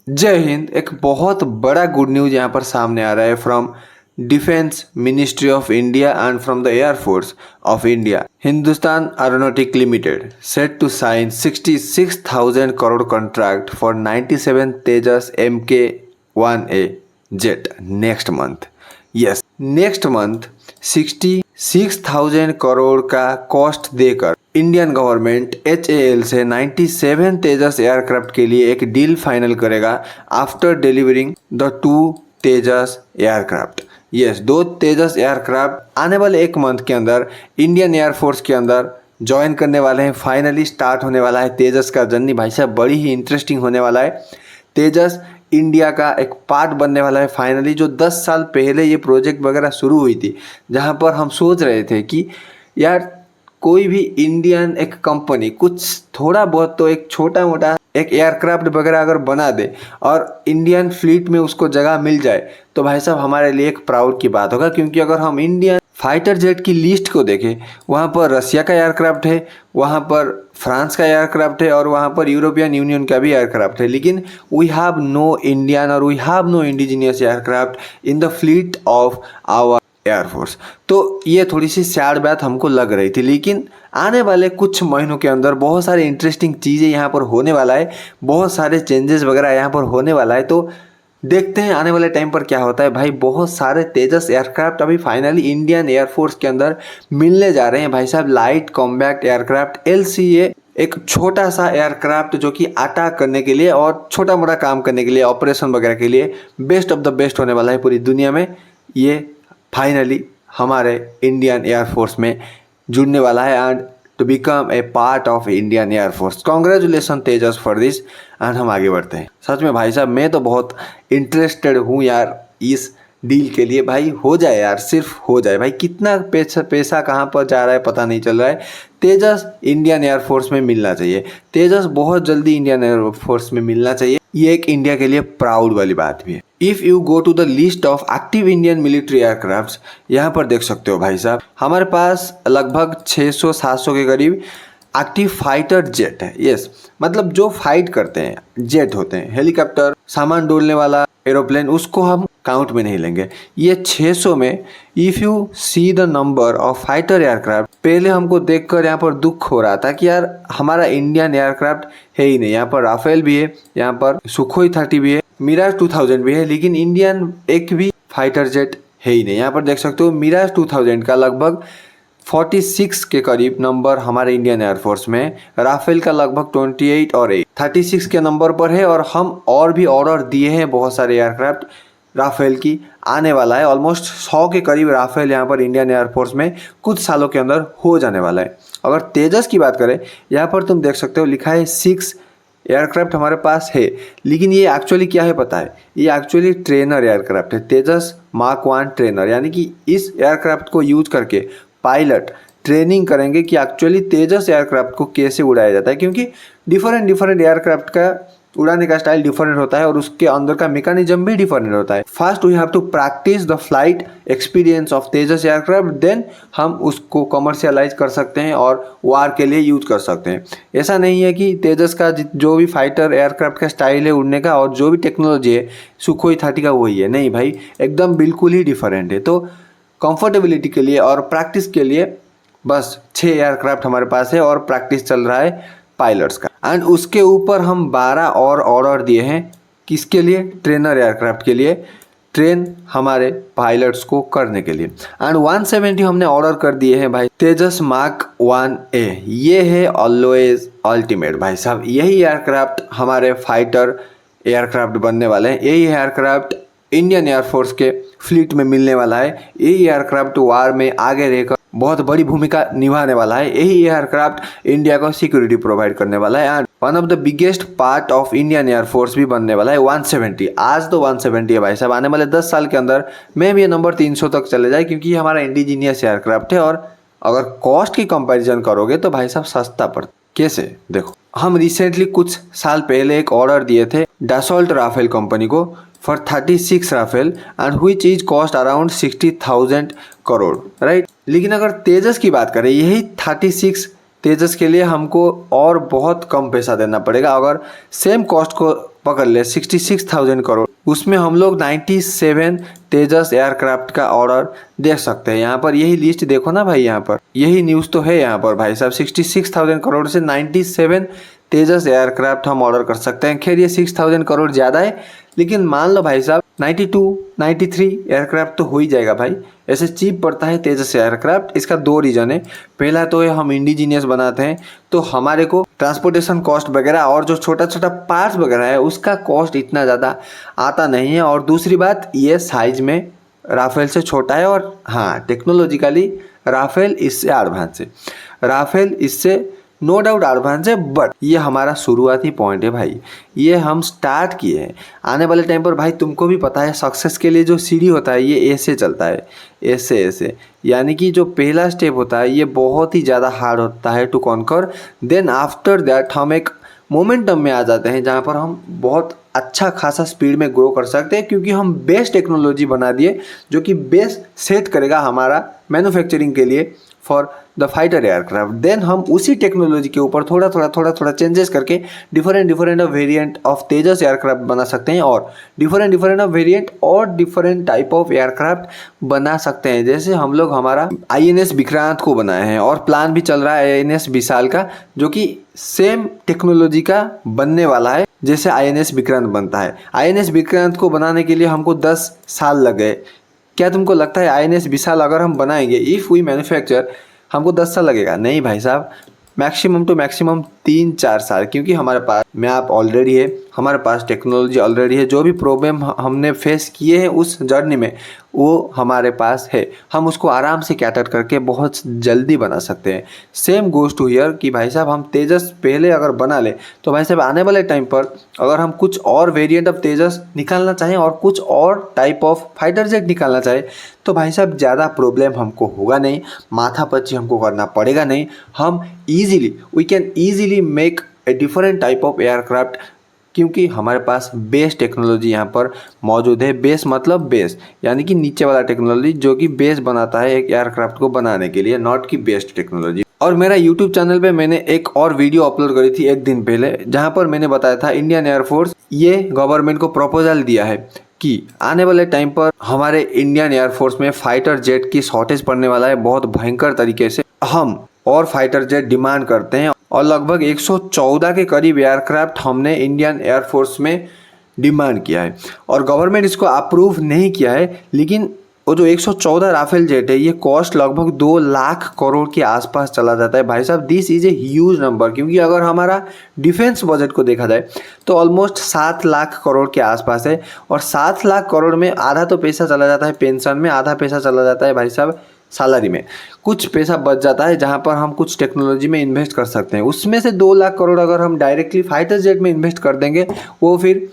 जय हिंद। एक बहुत बड़ा गुड न्यूज़ यहाँ पर सामने आ रहा है from defence ministry of India and from the air force of India. Hindustan aeronautic limited set to sign 66,000 crore contract for 97 Tejas MK-1A jet next month. Yes, next month 66,000 crore का कॉस्ट देकर इंडियन गवर्नमेंट HAL से 97 तेजस aircraft के लिए एक डील फाइनल करेगा after delivering the 2 Tejas aircraft. Yes, 2 Tejas aircraft आने वाले एक मंथ के अंदर इंडियन एयरफोर्स के अंदर ज्वाइन करने वाले हैं। फाइनली स्टार्ट होने वाला है तेजस का जर्नी। भाई साहब, बड़ी ही इंटरेस्टिंग होने वाला है। तेजस इंडिया का एक पार्ट बनने वाला है फाइनली। जो 10 साल पहले ये प्रोजेक्ट वगैरह शुरू हुई थी, जहाँ पर हम सोच रहे थे कि यार कोई भी इंडियन एक कंपनी कुछ थोड़ा बहुत तो एक छोटा मोटा एक एयरक्राफ्ट वगैरह अगर बना दे और इंडियन फ्लीट में उसको जगह मिल जाए तो भाई साहब हमारे लिए एक प्राउड की बात होगा। क्योंकि अगर हम इंडियन फाइटर जेट की लिस्ट को देखें, वहाँ पर रसिया का एयरक्राफ्ट है, वहाँ पर फ्रांस का एयरक्राफ्ट है और वहाँ पर यूरोपियन यूनियन का भी एयरक्राफ्ट है, लेकिन वी हैव नो इंडियन और we have no indigenous aircraft in the fleet of our air force. तो ये थोड़ी सी सैड बात हमको लग रही थी, लेकिन आने वाले कुछ महीनों के अंदर बहुत सारी इंटरेस्टिंग चीज़ें यहाँ पर होने वाला है, बहुत सारे चेंजेस वगैरह यहाँ पर होने वाला है। तो देखते हैं आने वाले टाइम पर क्या होता है। भाई बहुत सारे तेजस एयरक्राफ्ट अभी फाइनली इंडियन एयरफोर्स के अंदर मिलने जा रहे हैं। भाई साहब, लाइट कॉम्बैक्ट एयरक्राफ्ट LCA, एक छोटा सा एयरक्राफ्ट जो कि अटैक करने के लिए और छोटा मोटा काम करने के लिए, ऑपरेशन वगैरह के लिए बेस्ट ऑफ द बेस्ट होने वाला है पूरी दुनिया में। ये फाइनली हमारे इंडियन एयरफोर्स में जुड़ने वाला है and to become a part of Indian air force. Congratulation Tejas for this. And हम आगे बढ़ते हैं। सच में भाई साहब, मैं तो बहुत इंटरेस्टेड हूँ यार इस डील के लिए। भाई हो जाए यार, सिर्फ हो जाए। भाई कितना पैसा कहाँ पर जा रहा है पता नहीं चल रहा है। तेजस इंडियन एयरफोर्स में मिलना चाहिए। तेजस बहुत जल्दी इंडियन एयरफोर्स में मिलना चाहिए। ये एक इंडिया के लिए प्राउड वाली बात भी है। If you go to the list of active Indian military aircraft, यहाँ पर देख सकते हो भाई साहब, हमारे पास लगभग 600-700 के करीब एक्टिव फाइटर जेट है। यस, मतलब जो फाइट करते हैं जेट होते हैं, हेलीकॉप्टर, सामान डोलने वाला एरोप्लेन, उसको हम काउंट में नहीं लेंगे। ये 600 में if you see the number of fighter aircraft, पहले हमको देखकर यहाँ पर दुख हो रहा था कि यार हमारा इंडियन एयरक्राफ्ट है ही नहीं। यहाँ पर राफेल भी है, यहाँ पर सुखोई 30 भी है, मिराज 2000 भी है, लेकिन इंडियन एक भी फाइटर जेट है ही नहीं। यहाँ पर देख सकते हो मिराज 2000 का लगभग 46 के करीब नंबर हमारे इंडियन एयरफोर्स में, राफेल का लगभग 28 और 36 के नंबर पर है। और हम और भी ऑर्डर दिए हैं बहुत सारे एयरक्राफ्ट राफेल की, आने वाला है। ऑलमोस्ट 100 के करीब राफेल यहाँ पर इंडियन एयरफोर्स में कुछ सालों के अंदर हो जाने वाला है। अगर तेजस की बात करें, यहाँ पर तुम देख सकते हो लिखा है 6 एयरक्राफ्ट हमारे पास है, लेकिन ये एक्चुअली क्या है पता है? ये एक्चुअली ट्रेनर एयरक्राफ्ट है, तेजस मार्क 1 ट्रेनर। यानी कि इस एयरक्राफ्ट को यूज करके पायलट ट्रेनिंग करेंगे कि एक्चुअली तेजस एयरक्राफ्ट को कैसे उड़ाया जाता है। क्योंकि डिफरेंट एयरक्राफ्ट का उड़ाने का स्टाइल डिफरेंट होता है और उसके अंदर का मैकेनिज्म भी डिफरेंट होता है। First we have to practise the flight experience of Tejas aircraft, then हम उसको कमर्शियलाइज कर सकते हैं और वार के लिए यूज कर सकते हैं। ऐसा नहीं है कि तेजस का जो भी फाइटर एयरक्राफ्ट का स्टाइल है उड़ने का और जो भी टेक्नोलॉजी है सुखोई 30 का वही है। नहीं भाई, एकदम बिल्कुल ही डिफरेंट है। तो कंफर्टेबिलिटी के लिए और प्रैक्टिस के लिए बस 6 एयरक्राफ्ट हमारे पास है और प्रैक्टिस चल रहा है पायलट्स का। एंड उसके ऊपर हम 12 और ऑर्डर दिए हैं, किसके लिए? ट्रेनर एयरक्राफ्ट के लिए, ट्रेन हमारे पायलट्स को करने के लिए। एंड 170 हमने ऑर्डर कर दिए हैं भाई तेजस मार्क 1A। ये है ऑलवेज अल्टीमेट। भाई साहब, यही एयरक्राफ्ट हमारे फाइटर एयरक्राफ्ट बनने वाले हैं। यही एयरक्राफ्ट इंडियन एयरफोर्स के फ्लीट में मिलने वाला है। यही एयरक्राफ्ट वार में आगे रहकर बहुत बड़ी भूमिका निभाने वाला है। यही एयरक्राफ्ट इंडिया को सिक्योरिटी प्रोवाइड करने वाला है and one of the biggest part of Indian air force भी बनने वाला है। 170, आज तो 170 है भाई साहब। आने वाले 10 साल के अंदर में भी ये नंबर 300 तक चले जाए, क्योंकि हमारा इंडिजीनियस एयरक्राफ्ट है। और अगर कॉस्ट की कंपैरिजन करोगे तो भाई साहब सस्ता पड़ता। कैसे? देखो, हम रिसेंटली कुछ साल पहले एक ऑर्डर दिए थे डसॉल्ट राफेल कंपनी को for 36 Rafale and which is cost around 60,000 crore, right. लेकिन अगर तेजस की बात करें, यही 36 तेजस के लिए हमको और बहुत कम पैसा देना पड़ेगा। अगर सेम कॉस्ट को पकड़ ले 66,000 करोड़, उसमें हम लोग 97 तेजस एयरक्राफ्ट का ऑर्डर देख सकते हैं। यहाँ पर यही लिस्ट देखो ना भाई, यहाँ पर यही न्यूज़ तो है यहाँ पर भाई साहब। 66,000 करोड़ से 97 तेजस एयरक्राफ्ट हम ऑर्डर कर सकते हैं। खैर ये 6,000 करोड़ ज़्यादा है, लेकिन मान लो भाई साहब 92 93 एयरक्राफ्ट तो हो ही जाएगा भाई। ऐसे चीप पड़ता है तेजस एयरक्राफ्ट। इसका दो रीज़न है। पहला तो है हम इंडिजीनियस बनाते हैं, तो हमारे को ट्रांसपोर्टेशन कॉस्ट वगैरह और जो छोटा छोटा पार्ट्स वगैरह है उसका कॉस्ट इतना ज़्यादा आता नहीं है। और दूसरी बात, ये साइज में राफेल से छोटा है, और हाँ टेक्नोलॉजिकली राफेल इससे एडवांस है। राफेल इससे नो डाउट एडवांस है, बट ये हमारा शुरुआती पॉइंट है भाई। ये हम स्टार्ट किए हैं। आने वाले टाइम पर भाई तुमको भी पता है सक्सेस के लिए जो सीढ़ी होता है ये ऐसे चलता है, ऐसे ऐसे, यानी कि जो पहला स्टेप होता है ये बहुत ही ज़्यादा हार्ड होता है to conquer. Then after that हम एक मोमेंटम में आ जाते हैं जहाँ पर हम बहुत अच्छा खासा स्पीड में ग्रो कर सकते हैं, क्योंकि हम बेस्ट टेक्नोलॉजी बना दिए जो कि बेस सेट करेगा हमारा मैन्युफैक्चरिंग के लिए for the fighter aircraft. Then हम उसी टेक्नोलॉजी के ऊपर थोड़ा थोड़ा चेंजेस करके different variant of Tejas aircraft बना सकते हैं, और डिफरेंट ऑफ वेरिएंट और डिफरेंट टाइप ऑफ एयरक्राफ्ट बना सकते हैं। जैसे हम लोग हमारा INS विक्रांत को बनाए हैं, और प्लान भी चल रहा है INS विशाल का, जो कि सेम टेक्नोलॉजी का बनने वाला है जैसे INS विक्रांत बनता है। INS विक्रांत को बनाने के लिए हमको 10 साल लग गए। क्या तुमको लगता है INS विशाल अगर हम बनाएंगे, इफ़ वी मैन्युफैक्चर, हमको 10 साल लगेगा? नहीं भाई साहब, मैक्सिमम टू मैक्सिमम 3-4 साल, क्योंकि हमारे पास मैप ऑलरेडी है, हमारे पास टेक्नोलॉजी ऑलरेडी है। जो भी प्रॉब्लम हमने फेस किए हैं उस जर्नी में वो हमारे पास है, हम उसको आराम से कैटर करके बहुत जल्दी बना सकते हैं। सेम गोज़ टू हियर कि भाई साहब हम तेजस पहले अगर बना ले तो भाई साहब आने वाले टाइम पर अगर हम कुछ और वेरिएंट ऑफ तेजस निकालना चाहें और कुछ और टाइप ऑफ फाइटर जेट निकालना चाहें तो भाई साहब ज़्यादा प्रॉब्लम हमको होगा नहीं, माथापच्ची हमको करना पड़ेगा नहीं। हम we can easily make a different type of aircraft, क्योंकि हमारे पास बेस टेक्नोलॉजी यहाँ पर मौजूद है। बेस मतलब बेस यानी कि नीचे वाला टेक्नोलॉजी जो कि बेस बनाता है एक एयरक्राफ्ट को बनाने के लिए, नॉट की बेस्ट टेक्नोलॉजी। और मेरा यूट्यूब चैनल पे मैंने एक और वीडियो अपलोड करी थी एक दिन पहले, जहाँ पर मैंने बताया था इंडियन एयरफोर्स ये गवर्नमेंट को प्रपोजल दिया है कि आने वाले टाइम पर हमारे इंडियन एयरफोर्स में फाइटर जेट की शॉर्टेज पड़ने वाला है बहुत भयंकर तरीके से। हम और फाइटर जेट डिमांड करते हैं, और लगभग 114 के करीब एयरक्राफ्ट हमने इंडियन एयरफोर्स में डिमांड किया है, और गवर्नमेंट इसको अप्रूव नहीं किया है। लेकिन वो जो 114 राफेल जेट है ये कॉस्ट लगभग 2 लाख करोड़ के आसपास चला जाता है भाई साहब। This is a huge number, क्योंकि अगर हमारा डिफेंस बजट को देखा जाए तो ऑलमोस्ट 7 लाख करोड़ के आसपास है, और 7 लाख करोड़ में आधा तो पैसा चला जाता है पेंशन में, आधा पैसा चला जाता है भाई साहब सैलरी में, कुछ पैसा बच जाता है जहाँ पर हम कुछ टेक्नोलॉजी में इन्वेस्ट कर सकते हैं। उसमें से 2 लाख करोड़ अगर हम डायरेक्टली फाइटर जेट में इन्वेस्ट कर देंगे, वो फिर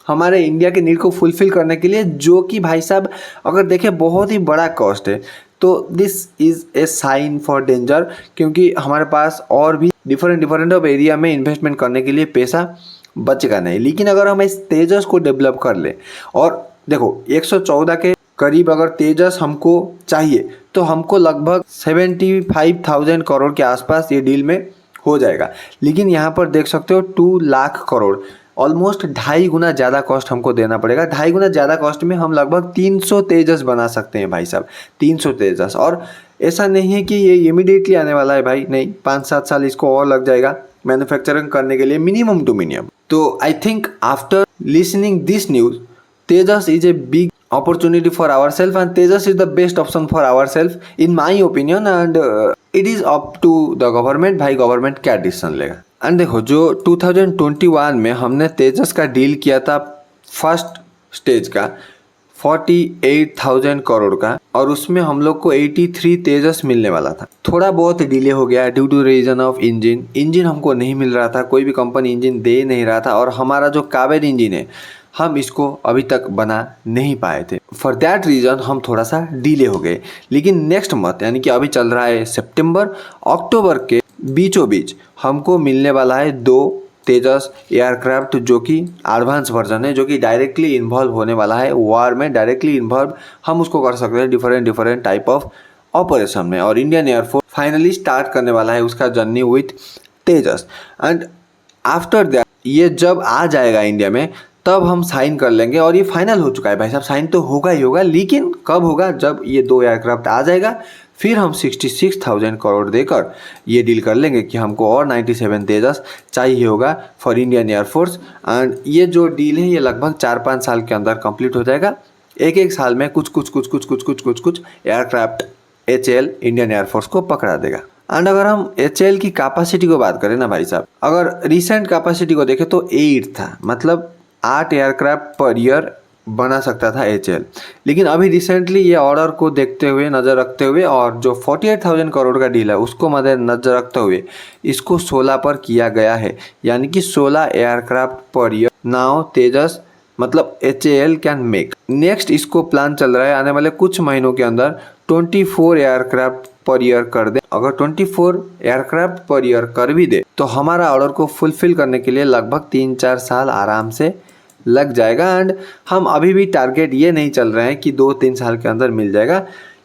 हमारे इंडिया के नीड को फुलफिल करने के लिए, जो कि भाई साहब अगर देखें बहुत ही बड़ा कॉस्ट है। तो this is a sign for danger, क्योंकि हमारे पास और भी डिफरेंट ऑफ एरिया में इन्वेस्टमेंट करने के लिए पैसा बचेगा नहीं। लेकिन अगर हम इस तेजस को डेवलप कर ले, और देखो 114 के करीब अगर तेजस हमको चाहिए तो हमको लगभग 75,000 करोड़ के आसपास ये डील में हो जाएगा। लेकिन यहाँ पर देख सकते हो 2 लाख करोड़, ऑलमोस्ट 2.5 गुना ज़्यादा कॉस्ट हमको देना पड़ेगा। 2.5 गुना ज़्यादा कॉस्ट में हम लगभग 300 तेजस बना सकते हैं भाई साहब, 300 तेजस। और ऐसा नहीं है कि ये इमीडिएटली आने वाला है भाई, नहीं, 5-7 साल इसको और लग जाएगा मैन्युफैक्चरिंग करने के लिए, मिनिमम टू मिनिमम। तो I think after listening this news, Tejas is a big opportunity for ourselves, and Tejas is the best option for ourselves in my opinion, and it is up to the government, भाई government क्या decision लेगा। And देखो जो 2021 में हमने तेजस का deal किया था फर्स्ट स्टेज का 48,000 करोड़ का, और उसमें हम लोग को 83 तेजस मिलने वाला था। थोड़ा बहुत डिले हो गया due to reason of engine हमको नहीं मिल रहा था, कोई भी कंपनी इंजन दे नहीं रहा था, और हमारा जो कावेरी इंजन है हम इसको अभी तक बना नहीं पाए थे। फॉर दैट रीज़न हम थोड़ा सा डिले हो गए। लेकिन नेक्स्ट मंथ यानी कि अभी चल रहा है सितंबर अक्टूबर के बीचों बीच हमको मिलने वाला है 2 तेजस एयरक्राफ्ट, जो कि एडवांस वर्जन है, जो कि डायरेक्टली इन्वॉल्व होने वाला है वॉर में, डायरेक्टली इन्वॉल्व हम उसको कर सकते हैं डिफरेंट टाइप ऑफ ऑपरेशन में। और इंडियन एयरफोर्स फाइनली स्टार्ट करने वाला है उसका journey with Tejas. And after that ये जब आ जाएगा इंडिया में तब हम साइन कर लेंगे, और ये फाइनल हो चुका है भाई साहब, साइन तो होगा ही होगा, लेकिन कब होगा, जब ये 2 एयरक्राफ्ट आ जाएगा फिर हम 66,000 करोड़ देकर ये डील कर लेंगे कि हमको और 97 तेजस चाहिए होगा फॉर इंडियन एयरफोर्स। एंड ये जो डील है ये लगभग 4-5 साल के अंदर कंप्लीट हो जाएगा। एक एक साल में कुछ एयरक्राफ्ट HAL इंडियन एयरफोर्स को पकड़ा देगा। एंड अगर हम HAL की कैपेसिटी को बात करें ना भाई साहब, अगर रिसेंट कैपेसिटी को देखें तो 8 था, मतलब 8 एयरक्राफ्ट पर ईयर बना सकता था HAL। लेकिन अभी रिसेंटली ये ऑर्डर को देखते हुए, नज़र रखते हुए, और जो 48,000 करोड़ का डील है उसको मद्देनजर रखते हुए इसको 16 पर किया गया है, यानी कि 16 एयरक्राफ्ट पर ईयर नाउ तेजस मतलब HAL कैन मेक। नेक्स्ट इसको प्लान चल रहा है आने वाले कुछ महीनों के अंदर 24 एयरक्राफ्ट पर ईयर कर दे। अगर 24 एयरक्राफ्ट पर ईयर कर भी दे तो हमारा ऑर्डर को फुलफिल करने के लिए लगभग 3-4 साल आराम से लग जाएगा। एंड हम अभी भी टारगेट ये नहीं चल रहे हैं कि 2-3 साल के अंदर मिल जाएगा।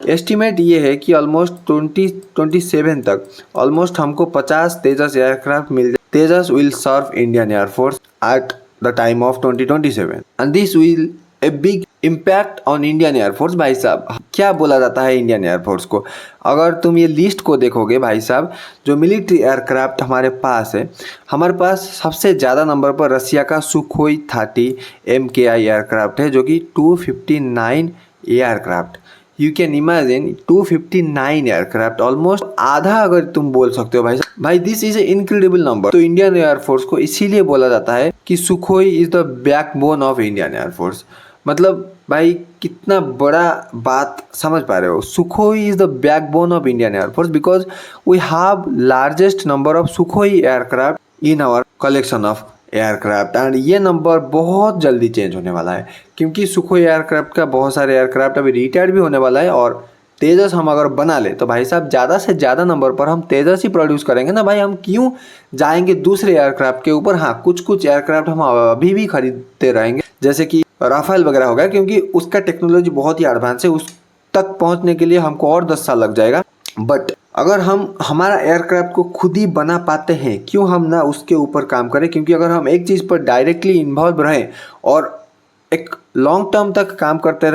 एस्टिमेट ये है कि ऑलमोस्ट 2027 तक ऑलमोस्ट हमको 50 तेजस एयरक्राफ्ट मिल जाए। Tejas will serve Indian air force at the time of 2027 and this will a big impact on Indian air force. भाई साहब क्या बोला जाता है इंडियन एयरफोर्स को, अगर तुम ये लिस्ट को देखोगे भाई साहब, जो मिलिट्री एयरक्राफ्ट हमारे पास है, हमारे पास सबसे ज़्यादा नंबर पर रसिया का सुखोई 30 MKI एयरक्राफ्ट है, जो कि 259 aircraft. You can imagine 259 aircraft, almost आधा अगर तुम बोल सकते हो भाई साहब। भाई this is a incredible number. तो इंडियन एयरफोर्स को इसीलिए बोला जाता है कि Sukhoi is the backbone of Indian air force. मतलब भाई कितना बड़ा बात समझ पा रहे हो। Sukhoi is the backbone of Indian air force because we have largest number of Sukhoi aircraft in our collection of aircraft. And ये नंबर बहुत जल्दी चेंज होने वाला है, क्योंकि सुखोई एयरक्राफ्ट का बहुत सारे एयरक्राफ्ट अभी रिटायर्ड भी होने वाला है। और तेजस हम अगर बना ले तो भाई साहब ज़्यादा से ज़्यादा नंबर पर हम तेजस ही प्रोड्यूस करेंगे ना भाई। हम क्यों जाएंगे दूसरे एयरक्राफ्ट के ऊपर। हाँ, कुछ एयरक्राफ्ट हम अभी भी खरीदते रहेंगे, जैसे कि राफेल वगैरह हो गया, क्योंकि उसका टेक्नोलॉजी बहुत ही एडवांस है, उस तक पहुंचने के लिए हमको और 10 साल लग जाएगा। बट अगर हम हमारा एयरक्राफ्ट को खुद ही बना पाते हैं, क्यों हम ना उसके ऊपर काम करें। क्योंकि अगर हम एक चीज़ पर डायरेक्टली इन्वॉल्व रहें और एक लॉन्ग टर्म तक काम करते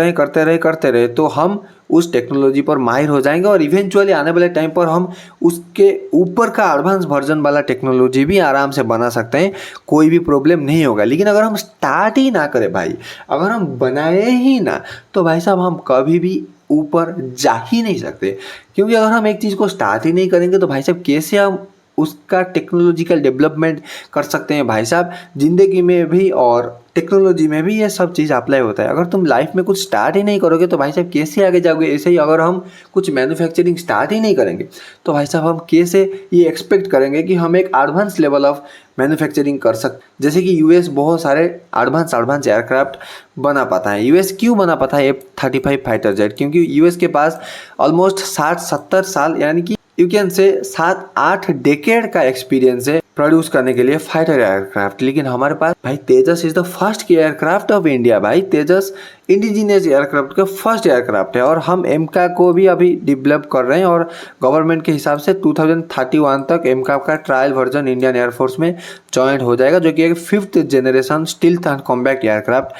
रहे तो हम उस टेक्नोलॉजी पर माहिर हो जाएंगे, और इवेंचुअली आने वाले टाइम पर हम उसके ऊपर का एडवांस वर्जन वाला टेक्नोलॉजी भी आराम से बना सकते हैं, कोई भी प्रॉब्लम नहीं होगा। लेकिन अगर हम स्टार्ट ही ना करें भाई, अगर हम बनाए ही ना, तो भाई साहब हम कभी भी ऊपर जा ही नहीं सकते। क्योंकि अगर हम एक चीज़ को स्टार्ट ही नहीं करेंगे तो भाई साहब कैसे हम उसका टेक्नोलॉजिकल डेवलपमेंट कर सकते हैं। भाई साहब ज़िंदगी में भी और टेक्नोलॉजी में भी ये सब चीज़ अप्लाई होता है। अगर तुम लाइफ में कुछ स्टार्ट ही नहीं करोगे तो भाई साहब कैसे आगे जाओगे। ऐसे ही अगर हम कुछ मैन्युफैक्चरिंग स्टार्ट ही नहीं करेंगे तो भाई साहब हम कैसे ये एक्सपेक्ट करेंगे कि हम एक एडवांस लेवल ऑफ मैन्युफैक्चरिंग कर सकते। जैसे कि यूएस बहुत सारे एडवांस एयरक्राफ्ट बना पाता है। यूएस क्यों बना पाता है F-35 फाइटर जेट, क्योंकि यूएस के पास ऑलमोस्ट 60-70 साल यानी कि यू कैन से 7-8 डेकेड का एक्सपीरियंस है प्रोड्यूस करने के लिए फाइटर एयरक्राफ्ट। लेकिन हमारे पास भाई Tejas is the first aircraft of India. भाई तेजस इंडिजीनियस एयरक्राफ्ट का फर्स्ट एयरक्राफ्ट है, और हम एमका को भी अभी डेवलप कर रहे हैं, और गवर्नमेंट के हिसाब से 2031 तक एमका का ट्रायल वर्जन इंडियन एयरफोर्स में ज्वाइन हो जाएगा, जो कि एक 5th generation stealth and combat aircraft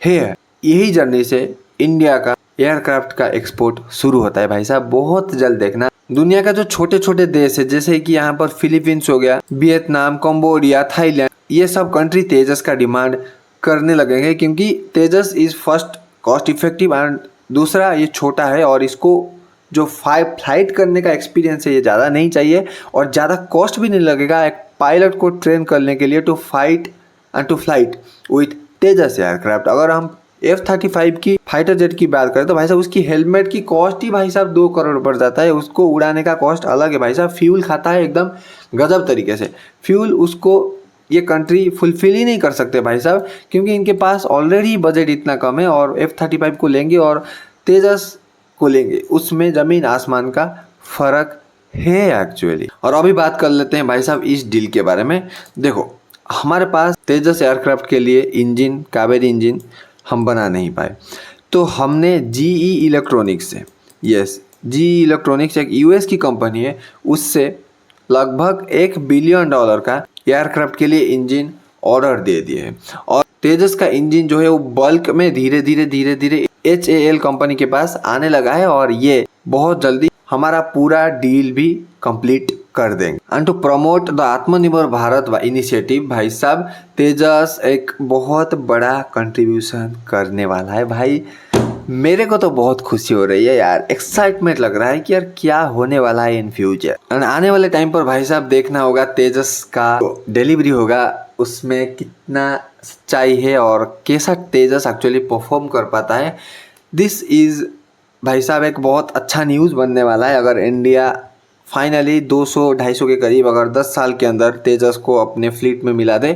है। यही जर्नी से इंडिया का एयरक्राफ्ट का एक्सपोर्ट शुरू होता है भाई साहब, बहुत जल्द देखना। दुनिया का जो छोटे छोटे देश है, जैसे कि यहाँ पर फिलीपींस हो गया, वियतनाम, कंबोडिया, थाईलैंड, ये सब कंट्री तेजस का डिमांड करने लगेंगे, क्योंकि Tejas is first cost effective and दूसरा ये छोटा है, और इसको जो फ्लाइट करने का एक्सपीरियंस है ये ज़्यादा नहीं चाहिए, और ज़्यादा कॉस्ट भी नहीं लगेगा एक पायलट को ट्रेन करने के लिए to fight and to flight with Tejas aircraft. अगर हम F-35 की फाइटर जेट की बात करें तो भाई साहब उसकी हेलमेट की कॉस्ट ही भाई साहब 2 करोड़ पड़ जाता है। उसको उड़ाने का कॉस्ट अलग है भाई साहब। फ्यूल खाता है एकदम गजब तरीके से। फ्यूल उसको ये कंट्री फुलफिल ही नहीं कर सकते भाई साहब, क्योंकि इनके पास ऑलरेडी बजट इतना कम है, और F-35 को लेंगे और तेजस को लेंगे, उसमें ज़मीन आसमान का फ़र्क है एक्चुअली। और अभी बात कर लेते हैं भाई साहब इस डील के बारे में। देखो, हमारे पास तेजस एयरक्राफ्ट के लिए इंजन, कावेरी इंजन हम बना नहीं पाए, तो हमने GE इलेक्ट्रॉनिक्स से, GE इलेक्ट्रॉनिक्स एक US की कंपनी है, उससे लगभग $1 बिलियन का एयरक्राफ्ट के लिए इंजन ऑर्डर दे दिए हैं। और तेजस का इंजन जो है वो बल्क में धीरे धीरे HAL कंपनी के पास आने लगा है और ये बहुत जल्दी हमारा पूरा डील भी कंप्लीट कर देंगे। एंड टू प्रमोट द आत्मनिर्भर भारत इनिशिएटिव भाई साहब, तेजस एक बहुत बड़ा कंट्रीब्यूशन करने वाला है भाई। मेरे को तो बहुत खुशी हो रही है यार, एक्साइटमेंट लग रहा है कि यार क्या होने वाला है इन फ्यूचर। एंड आने वाले टाइम पर भाई साहब देखना होगा तेजस का डिलीवरी होगा उसमें कितना सच्चाई है और कैसा तेजस एक्चुअली परफॉर्म कर पाता है। दिस इज भाई साहब एक बहुत अच्छा न्यूज़ बनने वाला है। अगर इंडिया फाइनली 200-250 के करीब अगर 10 साल के अंदर तेजस को अपने फ्लीट में मिला दे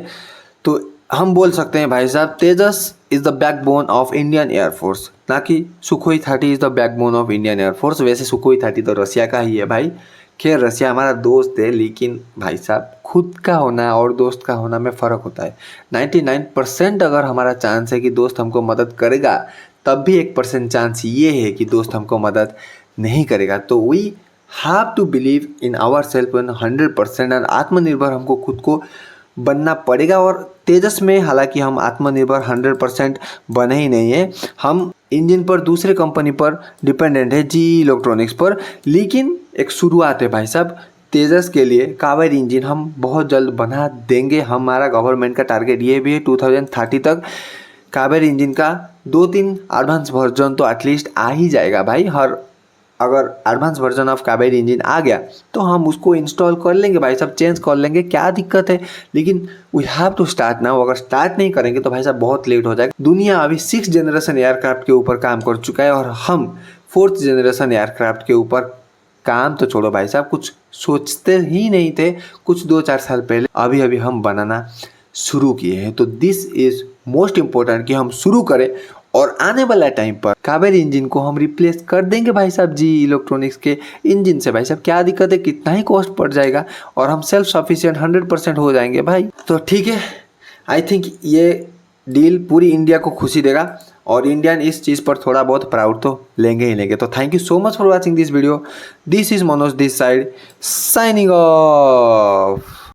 तो हम बोल सकते हैं भाई साहब Tejas is the backbone of Indian air force, ना कि Sukhoi 30 is the backbone of Indian air force. वैसे सुखोई 30 तो रसिया का ही है भाई। खैर रसिया हमारा दोस्त है, लेकिन भाई साहब खुद का होना और दोस्त का होना में फ़र्क होता है। 99% अगर हमारा चांस है कि दोस्त हमको मदद करेगा, तब भी 1% चांस ये है कि दोस्त हमको मदद नहीं करेगा। तो we have to believe in our self 100% और आत्मनिर्भर हमको खुद को बनना पड़ेगा। और तेजस में हालांकि हम आत्मनिर्भर 100% बने ही नहीं है, हम इंजन पर दूसरे कंपनी पर डिपेंडेंट है, GE इलेक्ट्रॉनिक्स पर। लेकिन एक शुरुआत है भाई साहब तेजस के लिए। कावेरी इंजन हम बहुत जल्द बना देंगे। हमारा गवर्नमेंट का टारगेट ये भी है 2030 तक कावेरी इंजन का 2-3 एडवांस वर्जन तो एटलीस्ट आ ही जाएगा भाई। हर अगर advance version of Kaveri engine आ गया तो हम उसको इंस्टॉल कर लेंगे भाई साहब, चेंज कर लेंगे, क्या दिक्कत है। लेकिन we have to start now. अगर स्टार्ट नहीं करेंगे तो भाई साहब बहुत लेट हो जाएगा। दुनिया अभी 6th जनरेशन एयरक्राफ्ट के ऊपर काम कर चुका है और हम 4th जनरेशन एयरक्राफ्ट के ऊपर काम तो छोड़ो भाई साहब, कुछ सोचते ही नहीं थे कुछ 2-4 साल पहले, अभी अभी हम बनाना शुरू किए हैं। तो दिस इज मोस्ट इम्पोर्टेंट कि हम शुरू करें और आने वाला टाइम पर कावेरी इंजन को हम रिप्लेस कर देंगे भाई साहब GE इलेक्ट्रॉनिक्स के इंजन से। भाई साहब क्या दिक्कत है, कितना ही कॉस्ट पड़ जाएगा और हम सेल्फ सफिशिएंट 100% हो जाएंगे भाई। तो ठीक है, आई थिंक ये डील पूरी इंडिया को खुशी देगा और इंडियन इस चीज़ पर थोड़ा बहुत प्राउड तो लेंगे ही लेंगे। तो thank you so much for watching this video. This is Manoj this side signing off.